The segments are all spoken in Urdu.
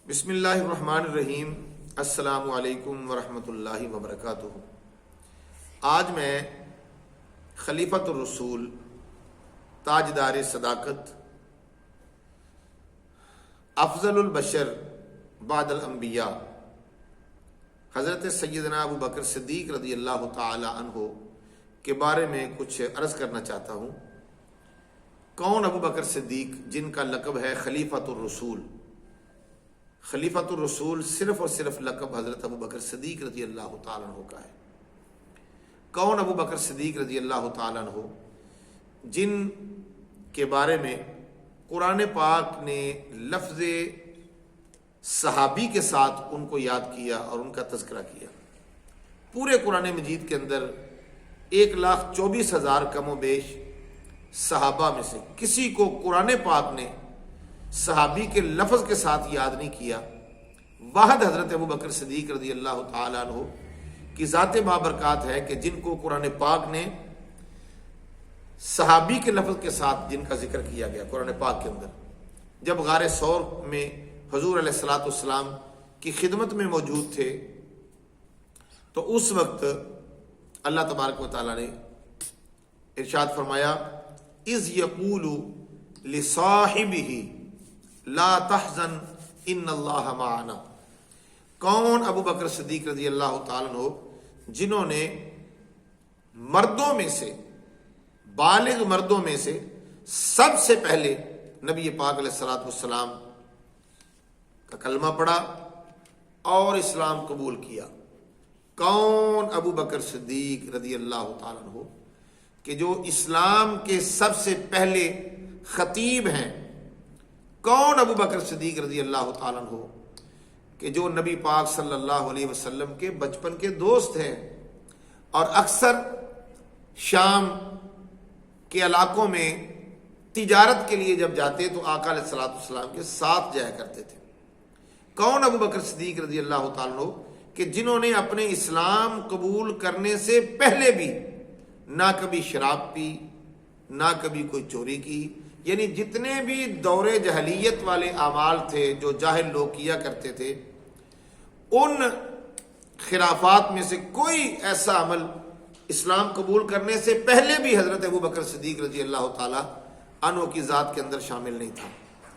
بسم اللہ الرحمن الرحیم۔ السلام علیکم ورحمۃ اللہ وبرکاتہ۔ آج میں خلیفۃ الرسول، تاجدار صداقت، افضل البشر بعد الانبیاء، حضرت سیدنا ابو بکر صدیق رضی اللہ تعالی عنہ کے بارے میں کچھ عرض کرنا چاہتا ہوں۔ کون ابو بکر صدیق، جن کا لقب ہے خلیفۃ الرسول؟ خلیفۃ الرسول صرف اور صرف لقب حضرت ابو بکر صدیق رضی اللہ تعالیٰ عنہ کا ہے۔ کون ابو بکر صدیق رضی اللہ تعالیٰ عنہ، جن کے بارے میں قرآن پاک نے لفظ صحابی کے ساتھ ان کو یاد کیا اور ان کا تذکرہ کیا۔ پورے قرآن مجید کے اندر 1,24,000 کم و بیش صحابہ میں سے کسی کو قرآن پاک نے صحابی کے لفظ کے ساتھ یاد نہیں کیا۔ واحد حضرت ابو بکر صدیق رضی اللہ تعالیٰ عنہ کی ذات بابرکات ہے کہ جن کو قرآن پاک نے صحابی کے لفظ کے ساتھ جن کا ذکر کیا گیا قرآن پاک کے اندر۔ جب غار ثور میں حضور علیہ الصلوۃ والسلام کی خدمت میں موجود تھے تو اس وقت اللہ تبارک و تعالیٰ نے ارشاد فرمایا، اذ یقول لصاحبہ لا تحزن ان اللہ معنا۔ کون ابو بکر صدیق رضی اللہ تعالیٰ عنہ، جنہوں نے مردوں میں سے، بالغ مردوں میں سے سب سے پہلے نبی پاک علیہ الصلوۃ والسلام کا کلمہ پڑھا اور اسلام قبول کیا۔ کون ابو بکر صدیق رضی اللہ تعالیٰ عنہ کہ جو اسلام کے سب سے پہلے خطیب ہیں۔ کون ابو بکر صدیق رضی اللہ تعالیٰ عنہ کہ جو نبی پاک صلی اللہ علیہ وسلم کے بچپن کے دوست ہیں اور اکثر شام کے علاقوں میں تجارت کے لیے جب جاتے تو آقا علیہ الصلوۃ والسلام کے ساتھ جایا کرتے تھے۔ کون ابو بکر صدیق رضی اللہ تعالیٰ عنہ کہ جنہوں نے اپنے اسلام قبول کرنے سے پہلے بھی نہ کبھی شراب پی، نہ کبھی کوئی چوری کی، یعنی جتنے بھی دور جہلیت والے اعمال تھے جو جاہل لوگ کیا کرتے تھے، ان خرافات میں سے کوئی ایسا عمل اسلام قبول کرنے سے پہلے بھی حضرت ابو بکر صدیق رضی اللہ تعالیٰ عنہ کی ذات کے اندر شامل نہیں تھا۔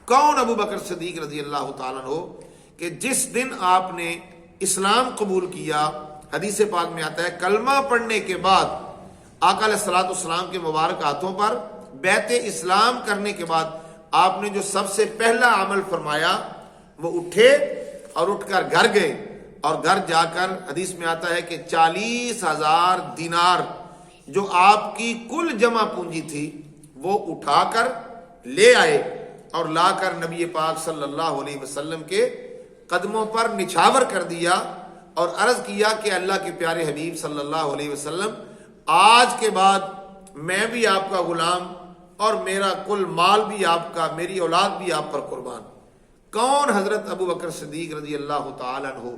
کون ابو بکر صدیق رضی اللہ تعالیٰ عنہ کہ جس دن آپ نے اسلام قبول کیا، حدیث پاک میں آتا ہے کلمہ پڑھنے کے بعد آقا علیہ الصلوۃ والسلام کے مبارک ہاتھوں پر بیعت اسلام کرنے کے بعد آپ نے جو سب سے پہلا عمل فرمایا وہ اٹھے اور اٹھ کر گھر گئے، اور گھر جا کر حدیث میں آتا ہے کہ 40,000 دینار جو آپ کی کل جمع پونجی تھی وہ اٹھا کر لے آئے اور لا کر نبی پاک صلی اللہ علیہ وسلم کے قدموں پر نچھاور کر دیا اور عرض کیا کہ اللہ کے پیارے حبیب صلی اللہ علیہ وسلم، آج کے بعد میں بھی آپ کا غلام اور میرا کل مال بھی آپ کا، میری اولاد بھی آپ پر قربان۔ کون حضرت ابو بکر صدیق رضی اللہ تعالیٰ عنہ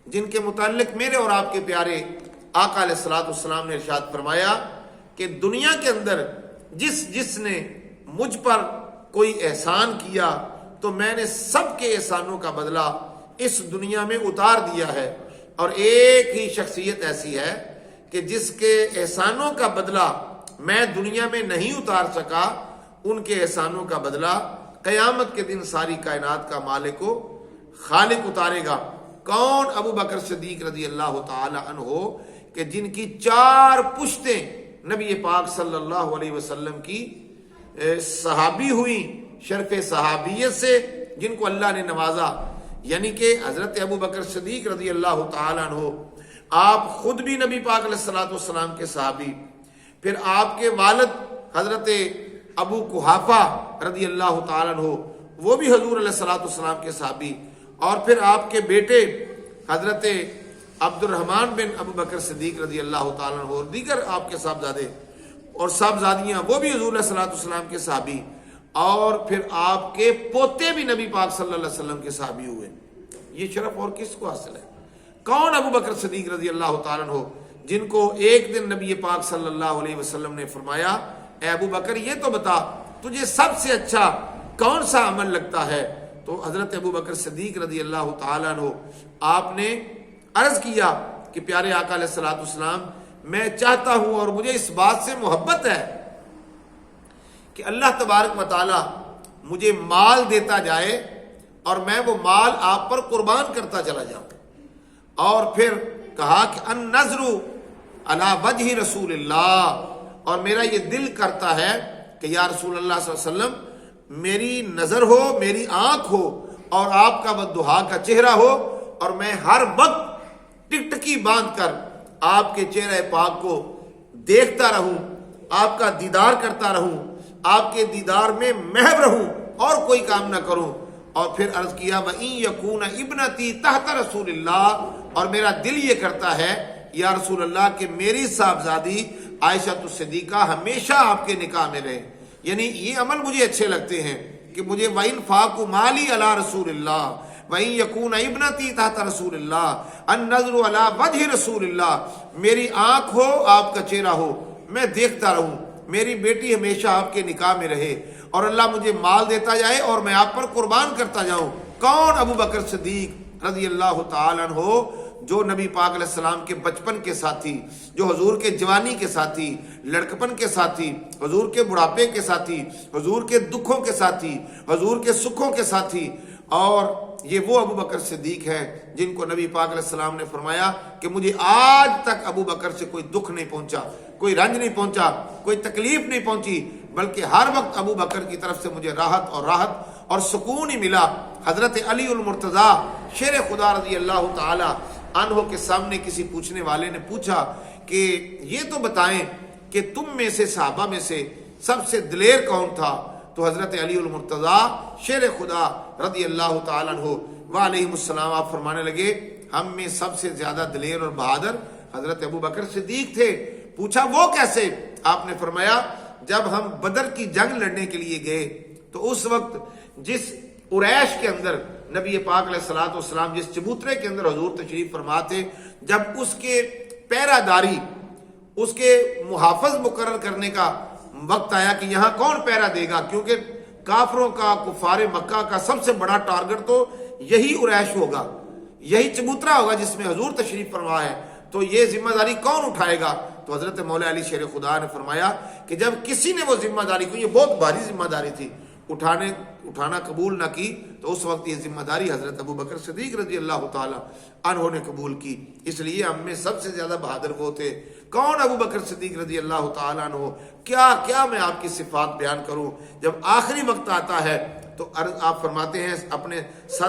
جن کے متعلق میرے اور آپ کے پیارے آقا علیہ الصلوۃ والسلام نے ارشاد فرمایا کہ دنیا کے اندر جس نے مجھ پر کوئی احسان کیا تو میں نے سب کے احسانوں کا بدلہ اس دنیا میں اتار دیا ہے، اور ایک ہی شخصیت ایسی ہے کہ جس کے احسانوں کا بدلہ میں دنیا میں نہیں اتار سکا، ان کے احسانوں کا بدلہ قیامت کے دن ساری کائنات کا مالک و خالق اتارے گا۔ کون ابو بکر صدیق رضی اللہ تعالی عنہ کہ جن کی 4 پشتیں نبی پاک صلی اللہ علیہ وسلم کی صحابی ہوئی، شرف صحابیت سے جن کو اللہ نے نوازا، یعنی کہ حضرت ابو بکر صدیق رضی اللہ تعالی عنہ آپ خود بھی نبی پاک علیہ الصلوۃ والسلام کے صحابی، پھر آپ کے والد حضرت ابو قحافہ رضی اللہ تعالیٰ عنہ وہ بھی حضور علیہ الصلوۃ والسلام کے صحابی، اور پھر آپ کے بیٹے حضرت عبد الرحمن بن ابو بکر صدیق رضی اللہ تعالیٰ عنہ اور دیگر آپ کے صاحبزادے اور صاحبزادیاں وہ بھی حضور علیہ الصلوۃ والسلام کے صحابی، اور پھر آپ کے پوتے بھی نبی پاک صلی اللہ علیہ وسلم کے صحابی ہوئے۔ یہ شرف اور کس کو حاصل ہے؟ کون ابو بکر صدیق رضی اللہ تعالیٰ عنہ جن کو ایک دن نبی پاک صلی اللہ علیہ وسلم نے فرمایا، اے ابو بکر یہ تو بتا تجھے سب سے اچھا کون سا عمل لگتا ہے؟ تو حضرت ابو بکر صدیق رضی اللہ تعالیٰ عنہ آپ نے عرض کیا کہ پیارے آقا علیہ الصلوۃ والسلام میں چاہتا ہوں اور مجھے اس بات سے محبت ہے کہ اللہ تبارک و تعالیٰ مجھے مال دیتا جائے اور میں وہ مال آپ پر قربان کرتا چلا جاؤں. اور پھر کہا کہ ان نظر علی وجہ رسول اللہ، اور میرا یہ دل کرتا ہے کہ یا رسول اللہ صلی اللہ علیہ وسلم میری نظر ہو، میری آنکھ ہو اور آپ کا بددعا کا چہرہ ہو، اور میں ہر وقت ٹکٹکی باندھ کر آپ کے چہرے پاک کو دیکھتا رہوں، آپ کا دیدار کرتا رہوں، آپ کے دیدار میں محو رہوں اور کوئی کام نہ کروں. اور پھر عرض کیا وَإِن يَكُونَ ابْنَتِي تحت رسول اللہ، اور میرا دل یہ کرتا ہے یا رسول اللہ کہ میری صاحبزادی عائشہ الصدیقہ ہمیشہ آپ کے نکاح میں رہے. یعنی یہ عمل مجھے اچھے لگتے ہیں کہ مجھے وَإِنْفَاقُ مَالِي عَلَى رسول اللہ وَإِن يَكُونَ ابْنَتِي تحت رسول اللہ النظر علی وجہ رسول اللہ، میری آنکھ ہو، آپ کا چہرہ ہو، میں دیکھتا رہوں، میری بیٹی ہمیشہ آپ کے نکاح میں رہے، اور اللہ مجھے مال دیتا جائے اور میں آپ پر قربان کرتا جاؤں. کون؟ ابو بکر صدیق رضی اللہ تعالیٰ عنہ، جو نبی پاک علیہ السلام کے بچپن کے ساتھی، جو حضور کے جوانی کے ساتھی، لڑکپن کے ساتھی، حضور کے بڑھاپے کے ساتھی، حضور کے دکھوں کے ساتھی، حضور کے سکھوں کے ساتھی. اور یہ وہ ابو بکر صدیق ہیں جن کو نبی پاک علیہ السلام نے فرمایا کہ مجھے آج تک ابو بکر سے کوئی دکھ نہیں پہنچا، کوئی رنج نہیں پہنچا، کوئی تکلیف نہیں پہنچی، بلکہ ہر وقت ابو بکر کی طرف سے مجھے راحت اور سکون ہی ملا. حضرت علی المرتضیٰ شیر خدا رضی اللہ تعالی عنہ کے سامنے کسی پوچھنے والے نے پوچھا کہ یہ تو بتائیں کہ تم میں سے، صحابہ میں سے سب سے دلیر کون تھا؟ تو حضرت علی المرتضیٰ شیر خدا رضی اللہ تعالیٰ عنہ وعلیہم السلام آپ فرمانے لگے ہم میں سب سے زیادہ دلیر اور بہادر حضرت ابو بکر صدیق تھے. پوچھا وہ کیسے؟ آپ نے فرمایا جب ہم بدر کی جنگ لڑنے کے لیے گئے تو اس وقت جس قریش کے اندر نبی پاک علیہ الصلوۃ والسلام جس چبوترے کے اندر حضور تشریف فرما تھے، جب اس کے پیرا داری، اس کے محافظ مقرر کرنے کا وقت آیا کہ یہاں کون پیرا دے گا، کیونکہ کافروں کا، کفار مکہ کا سب سے بڑا ٹارگٹ تو یہی قریش ہوگا، یہی چبوترا ہوگا جس میں حضور تشریف فرما ہے، تو یہ ذمہ داری کون اٹھائے گا؟ تو حضرت مولا علی شیر خدا نے فرمایا کہ جب کسی نے وہ ذمہ داری کو، یہ بہت بھاری ذمہ داری تھی، اٹھانا قبول نہ کی، تو اس وقت یہ ذمہ داری حضرت ابو بکر صدیق رضی اللہ تعالیٰ عنہ نے قبول کی. اس لیے ہم میں سب سے زیادہ بہادر وہ تھے. کون؟ ابو بکر صدیق رضی اللہ تعالیٰ عنہ. کیا میں آپ کی صفات بیان کروں؟ جب آخری وقت آتا ہے تو آپ فرماتے ہیں اپنے ساتھ